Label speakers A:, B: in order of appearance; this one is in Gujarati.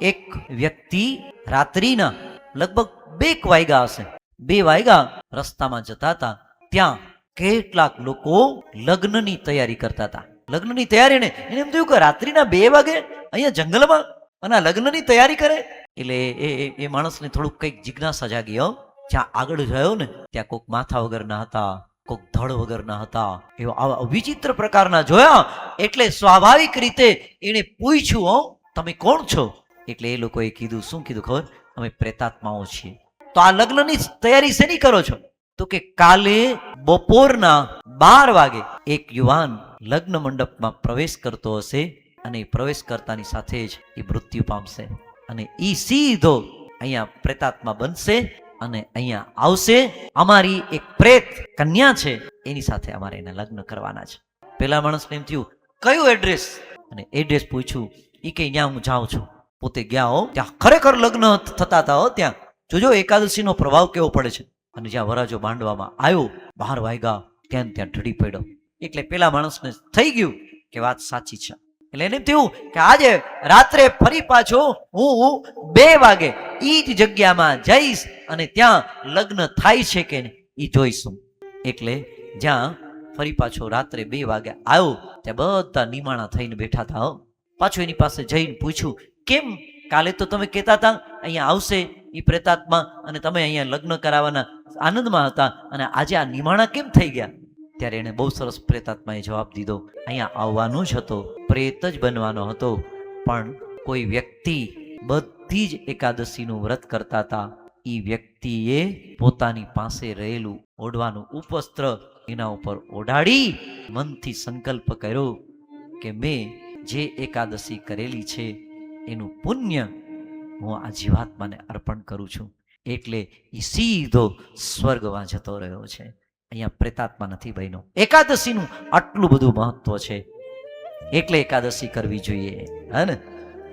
A: એક વ્યક્તિ રાત્રિના લગભગ 2 વાગ્યા હશે, 2 વાગ્યા રસ્તામાં જતા હતા. ત્યાં કેટલાક લોકો લગ્નની તૈયારી કરતા હતા. લગ્નની તૈયારી ને એને એમ થયું કે રાત્રિના 2 વાગે અહીંયા જંગલમાં અને લગ્નની તૈયારી કરે. એટલે એ માણસને થોડુંક કંઈક જિજ્ઞાસા જાગી. જ્યાં આગળ જોયો ને ત્યાં કોઈક માથા વગરના હતા, કોઈક ધડ વગરના હતા, એવા વિચિત્ર પ્રકારના જોયા. એટલે સ્વાભાવિક રીતે એને પૂછ્યું, તમે કોણ છો? એટલે એ લોકોએ કીધું, શું કીધું ખબર? અમે પ્રેતાત્માઓ છીએ. તો આ લગ્નની તૈયારી શેની કરો છો? તો કે કાલે બપોરના 12 વાગે એક યુવાન લગ્ન મંડપમાં પ્રવેશ કરતો હશે અને પ્રવેશ કરતાની સાથે જ એ મૃત્યુ પામશે અને એ સીધો અહીંયા પ્રેતાત્મા બનશે અને અહીંયા આવશે. અમારી એક પ્રેત કન્યા છે, એની સાથે અમારે એના લગ્ન કરવાના છે. પેલા માણસને એમ થયું, કયું એડ્રેસ? અને એડ્રેસ પૂછ્યું. એ કે ત્યાં હું જાઉં છું. પોતે ગયા. ત્યાં ખરેખર લગ્ન થતા હતા. ત્યાં જોજો એકાદશીનો પ્રભાવ કેવો પડે છે. અને જ્યાં વરાજો બાંધવામાં આવ્યો, 12 વાગ્યા, ત્યાં ઢળી પડ્યો. એટલે પેલા માણસને થઈ ગયું કે વાત સાચી છે. એટલે એને થયું કે આજે રાત્રે ફરી પાછો હું 2 વાગે એ જ જગ્યામાં જઈશ અને ત્યાં લગ્ન થાય છે કે એ જોઈશું. એટલે જ્યાં ફરી પાછો રાત્રે 2 વાગે આવ્યો, ત્યાં બધા નિમાણા થઈને બેઠા હતા. પાછું એની પાસે જઈને પૂછ્યું, કેમ કાલે તો તમે કહેતા હતા અહીંયા આવશે એ પ્રેતાત્મા અને તમે અહીંયા લગ્ન કરાવવાના આનંદમાં હતા અને આજે આ નિમાણા કેમ થઈ ગયા? ત્યારે એને બહુ સરસ પ્રેતાત્માએ જવાબ દીધો, અહીંયા આવવાનો જ હતો, પ્રેત જ બનવાનો હતો. પણ કોઈ વ્યક્તિ બધી જ એકાદશીનું વ્રત કરતા હતા. એ વ્યક્તિએ પોતાની પાસે રહેલું ઓઢવાનું ઉપવસ્ત્ર એના ઉપર ઓઢાડી મનથી સંકલ્પ કર્યો કે મેં જે એકાદશી કરેલી છે એનું પુણ્ય હું આ જીવાત્માને અર્પણ કરું છું. એટલે એ સીધો સ્વર્ગમાં જતો રહ્યો છે. અહીંયા પ્રેતાત્મા નથી બન્યો. એકાદશીનું આટલું બધું મહત્વ છે એટલે એકાદશી કરવી જોઈએ, હે ને?